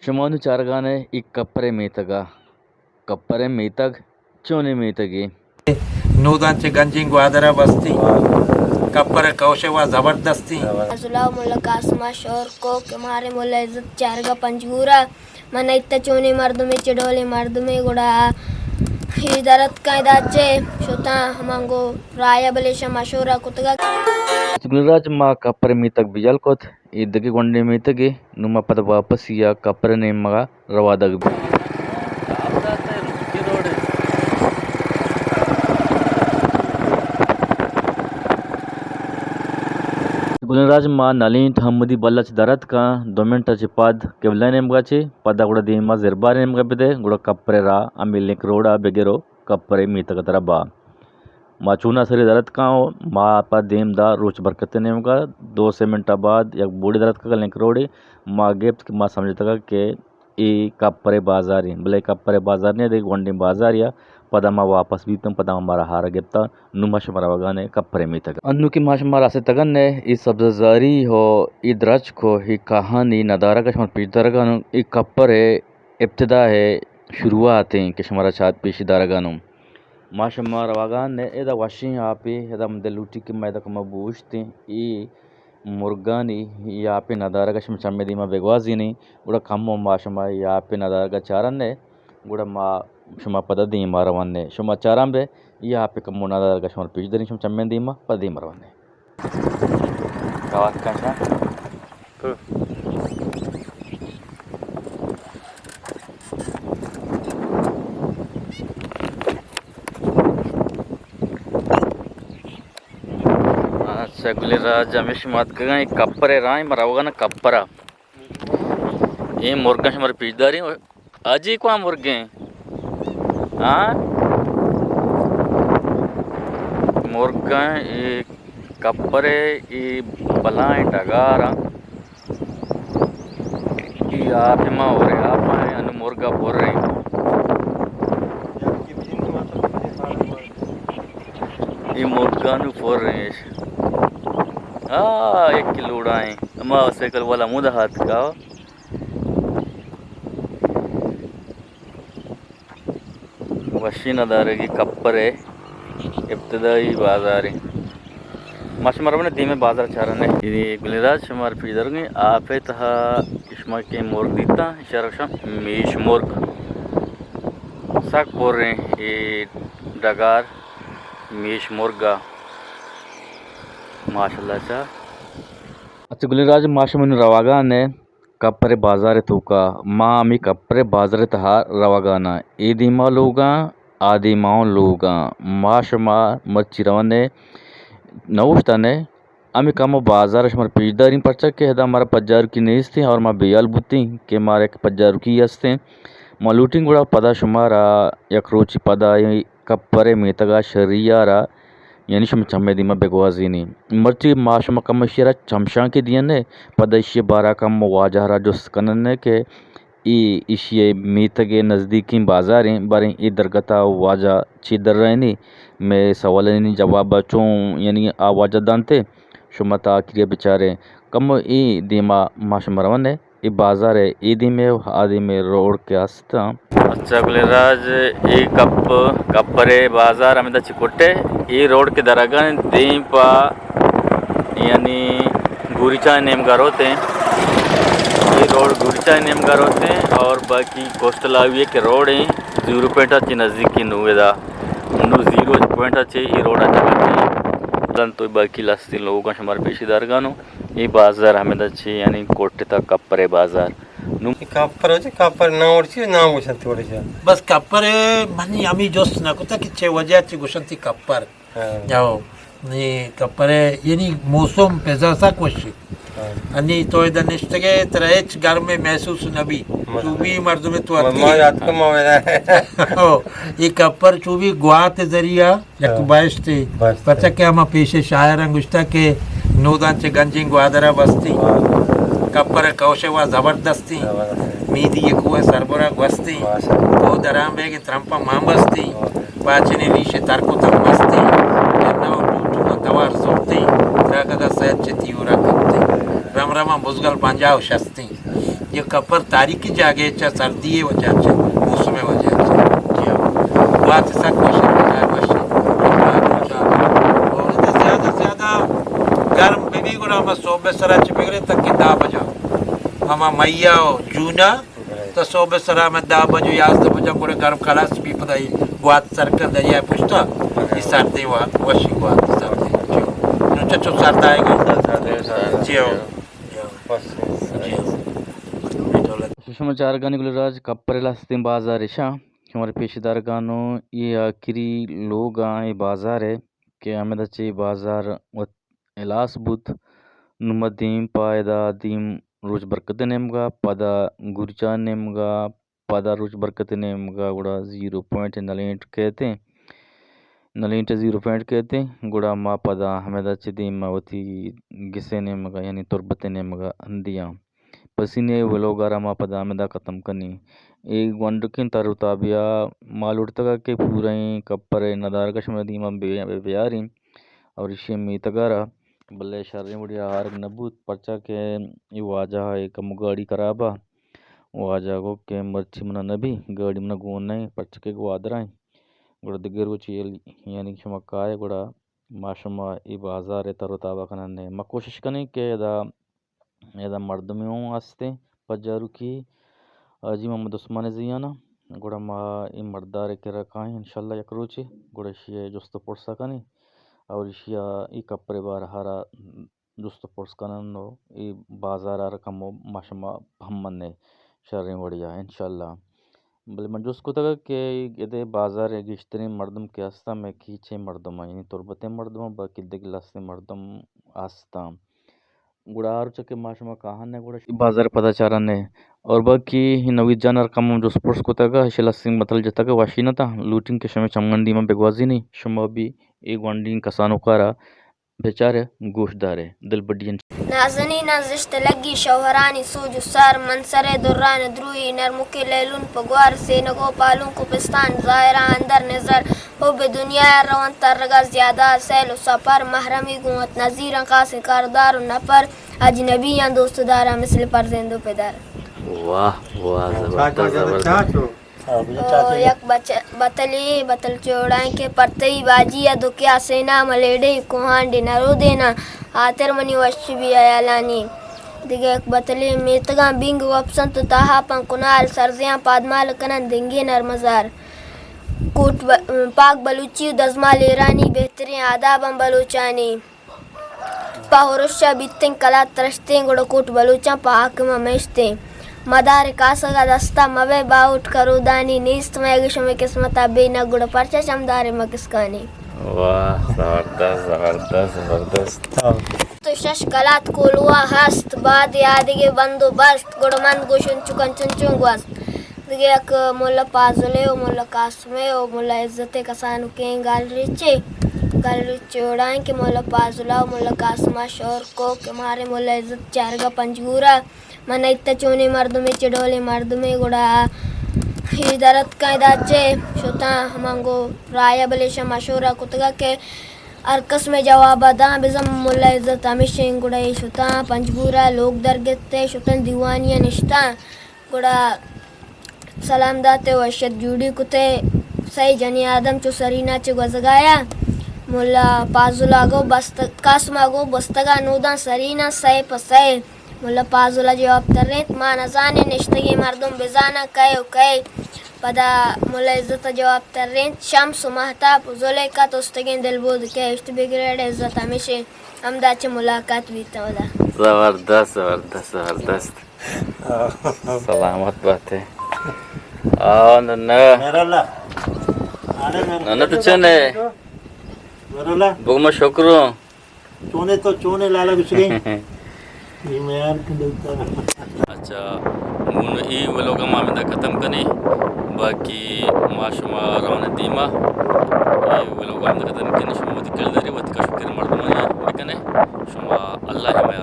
Shimonu Chargane I Kapare Metaga Kapare Metag Chone Metagi नूदांचे गंजिंग वादरा Basti copper कौशवा जबरदस्ती अजुला मुल्ला कासमा शोर को हमारे मुल्ला इज्जत चारगा पंजूरा मन इत्ता चोनी मर्दुमे चिडोली मर्दुमे गुड़ा हिदारत कायदाचे शोता हमांगो राया बलेशा मशोरा कुतगा Gulraj ma Kapare Metag Bijalkot Idagi Gonde Metagi Numa Pada Vapasiya Kapare Nemaga Ravadag Gulraj मा नलीन ठहमदी बल्लच दरत का 2 मिनटाचे पाद केवला नेमगाचे पदा गुड़ा दीमा जिरबा नेमगा बिदे गुड़ा कप्परे रा अमिलिक रोड़ा बेगेरो कप्परे मीतकतरा बा मा चूना सरी दरत का मा पा दीम दा रोच बरकते नेमगा 2 मिनटा बाद एक बूढ़ी दरत का लिंक रोड़ी मा गेप्त की मा समझता के ई कप्परे बाजारी भले कप्परे बाजार ने दे गोंडी बाजार या पदमा वापस बीतम पदमा मारा हार ಗೆಪ್ತಾ ನುಮಶ ಮರವಗಾನೆ ಕಪ್ಪರೆ ಮೀತಗ अन्नु की माश मारा से तगन ने ई सब्जारी हो ई द्रज को ही कहानी नदारा का शमर पीछदरगानु ई कप्परे इब्तिदा है शुरुआत है कि शमरा छात पेशी दरगानु माश मरवगान ने एदा वशी आपे एदा मदे लूटी की मैदा कम बूझते ई मुर्गानी यापे नदारा का शम चम्मेदीमा बेगवाजीनी उड़ा कम माशमा यापे नदारा का चारन ने गुड़ा मा शुमा पद दी मारवन्ने शुमा चारांबे या पे कम नदारा का शुमा पीछ दरी शुम चम्मेन दीमा पद दी मारवन्ने कावात काशा अच्छा गुलराज हमेश मत कगा कप्परे राय मरावगा ना कप्परा ये मुर्गा शुमार पीछ दरी आज ही को मुर्गे हाँ मुर्गा ये कप्परे ये बलाएं टगारा ये आप माँ हो रहे आप आए अनु मुर्गा बोल रहे ये मुर्गा नु बोल रहे हाँ 1 किलो उड़ाएं अम्मा उसे कल वाला मुदा हाथ का वशी नदारे की कप्परे इब्तदाई बाजारी मशमरवने धीमे बाजार चारने ఇది గులిరాజ్ షమార్ ఫీదర్ని ఆపే తహ ఇష్మా के मुर्ग दीता शरशा मीश मुर्ग सक बोल रहे ये डगार मीश मुर्गा माशाल्लाह चा अच्छा गुलिराज माशमन रवागा ने कप्परे बाजार तूका माँ मी कप्परे बाजार तहा रवागाना ई दीमा लोगा आदि माओ लोगा माशमा मचिरवने नौश्ताने अमी कम बाजार शमर पीजदारी परचा के हदा हमारा 50 की नेस थी और माँ बेयाल बुत्ती के मारे 50 की हस्ते माँ लूटिंग गुड़ा पदा शुमारा एक रोची पदा कप्परे मेतगा शरियारा यानी शम चम्मेदीमा बेगवाजीनी मर्ची माशमा कम शेरा चमशा के दियने पदशिय 12 कम वाजहरा जो कनने के ई इशिये मीतगे नज़दीकी बाजारें बारें ई दरगता वाजा चिदर रहनी मैं सवालनी जवाब बचूं यानी आवाज़ दानते शुमता क्रिया बेचारे कम ई दीमा माशमरवने ई बाजार है ई दी में आदि में रोड के आस्ता अच्छा गुलराज ई कप्परे बाजार अमिता चिकोटे ई रोड के दरगाह दीम पा यानी गुरीचा नेम गारोते ये रोड गुरीचा नेम गारोते और बाकी कोस्टल हाईवे के रोड हैं 0 पॉइंट अच्छी नज़दीकी नुवेदा 0 पॉइंट अच्छे ये रोड अच्छा तो बाकी लस्ती लोगों का शुमार पेशीदार गानो ये बाजार हमें अच्छी यानी कोटे तक कप्परे बाजार कप्पर होते कप्पर ना ओढची ना गोशन थोडेशा बस कप्पर म्हणजे आम्ही जोस नको तर की वजाची गोशन ती कप्पर जाओ नी कप्परे यानी मौसम पेजासा कोशी आणि तो इधर निष्ठगे तरह घर में महसूस नबी चूबी मर्द में तो ये कप्पर चूबी गुआत जरिया एक बाइस्ते पता क्या हम पेशे शायर अंगुष्टा के नूदांचे गंजिंग वादरा बस्ती कप्पर कौशवा जबरदस्ती मीदी ఎక్కువ सरबरा वस्ती तो दराम बेगे त्रंपा मांबस्ती पाचने रीशे तारको तमस्ती नव टूटू तवार सोती रागदा सयत चती उरा करते राम रामा बुजगल पंजाब शस्ती ये कपर तारीखी जागे चा सर्दी वजह से मौसम वजह से बात सब क्वेश्चन ज़्यादा ज़्यादा गर्म भी गुना हम सोबे सरा चिपकरे तक की दा बजा हम मैया जूना तो सोबे सरा में दा बजो याद बजा पूरे गर्म खलास भी पता ही बात सरकर दरिया पुछता इस सर्दी वशी बात सर्दी जो चचो सर्दा है जियो सुषमाचार गानी गुलराज कपरेला स्थित बाजार इशा हमारे पेशीदार गानो ये आखिरी लोग आए बाजार है कि हमें दच्चे बाजार व इलास बुत नुमदीम पायदा दीम रोज बरकत नेमगा पदा गुरचा नेमगा पदा रोज बरकत नेमगा गुड़ा 0.98 कहते नलींट 0 कहते गुड़ा मा पदा हमें दच्चे दीम मावती गिसे नेमगा यानी तुरबते नेमगा अंदिया पसीने वलोगारा मा पदा हमें दा खत्म करनी एक वंडकिन तरुताबिया माल उड़तगा के पूरे कप्पर नदार कश्मीर दीमा बेयारी और इसे मीतगारा बल्ले शर्रे मुड़िया हार नबूत पर्चा के ये वाजा है कम गाड़ी कराबा वाजा को के मर्ची मना नबी गाड़ी मना गोन नहीं पर्चा के वादरा गुड़ा दिगर वो चील यानी क्षमकाय गुड़ा माशमा ये बाजार है तरुताबा कनने मैं कोशिश करें के एदा मर्द में हूँ आस्ते पजारू की जी मोहम्मद उस्मान जियाना गुड़ा मा ई मर्दार के रखाएं इंशाल्लाह यकरोचे गुड़ा शिया जुस्त पोर्सा कनी और शिया ई कपरे बार हारा जुस्त पोर्स कननो ई बाजार आर कमो माशमा हमने शर्रे वड़िया इंशाल्लाह बल मंजूस को तक के इदे बाजार है गिश्तरी मर्दम के आस्ता में खींचे मर्दम यानी तुरबते मर्दम बाकी दिगलास्ते मर्दम आस्ता गुड़ा आर चके माशमा कहाने गुड़ा बाजार पता चाराने और बाकी नवी जानर कम जो स्पोर्ट्स को तगा हिशला सिंह बतल जता का वाशीना था लूटिंग के समय चमगंडी में बेगवाजी नहीं शुमा भी एक वंडी कसानो कारा बेचारे गोशदार है दिल बडियन नाजनी नजिश्त लगी शौहरानी सूज सर मनसरे दुर्रान द्रुई नरमुके लैलुन पगवार से नगो पालूं कुपिस्तान जायरा अंदर नजर हो बे दुनिया रवन तरगा ज्यादा सैल सफर महरमी गुमत नजीर का से कारदार नफर अजनबी या दोस्तदार मिसल पर जिंदो पेदार वाह वाह जबरदस्त यक बतल चौड़ाई के परतई बाजी या दुकिया सेना मलेडे कुहान डिनरो देना आतर मनी वश भी आयालानी दिगे एक बतले मेतगा बिंग वपसंत ताहा पंकुनाल सरजियां पादमाल कनन दिंगे नरमजार कोट पाक बलूची दजमाल ईरानी बेहतरीन आदाब बलूचानी पाहुरुशा बित्तें कला तरश्तें गुड़ कोट बलूचा पाक ममेशते मदार कासगा दस्ता मवे बाउट करूदानी नीस्त में शमे किस्मत बेना गुड़ परचा चमदारे मकिसकानी वाह जबरदस्त तो शश कलात कोलुआ हस्त बाद यादिगे बंदोबस्त गुड़मंद गोशुन चुकन चुंचुंगवास दिगे एक मोला पाजले ओ मोला कासमे ओ मोला इज्जते कसानु के गालरिचे उड़ाएं के मोला पाजुला मोला कासमा शोर को के मारे मोला इज्जत चारगा पंजगूरा मन इत्ता चोने मर्दमे चिडोले मर्दमे गुड़ा हिदरत कायदाचे शोता हमंगो राया बलेशा मशूरा कुतगा के अरकस में जवाब दा बिजम मोला इज्जत हमेशा गुड़ा शोता पंजगूरा लोग दरगते शोतन दीवानिया निश्ता गुड़ा सलाम दाते वशत जुड़ी कुते सही जनी आदम चो सरीना चे गजगाया मुल्ला पाजुलागो बस्त कासमागो बस्तगा नूदा सरीना सही पसए मुल्ला पाजुला जवाब तररेत मा नजाने निश्तगी मर्दम बिजाना कयो कय पदा मुल्ला इज्जत जवाब तररेत शम्स महताब जोले का तोस्तगिन दिलबोद के इष्ट बिगड़े इज्जत हमेशा हमदाचे मुलाकात भी तवदा जबरदस्त सलामत बात है आ नन्ना तो चने बहुमा शुक्र चोने तो चोने लाला कुछ गई ये मैं यार अच्छा मुन ई वलोगा मामला खत्म कने बाकी माशमा रौने दीमा ई वलोगा खत्म कने शुमा दिक्कत दरी वत का शुक्र मर्दमा कने शुमा अल्लाह है मैं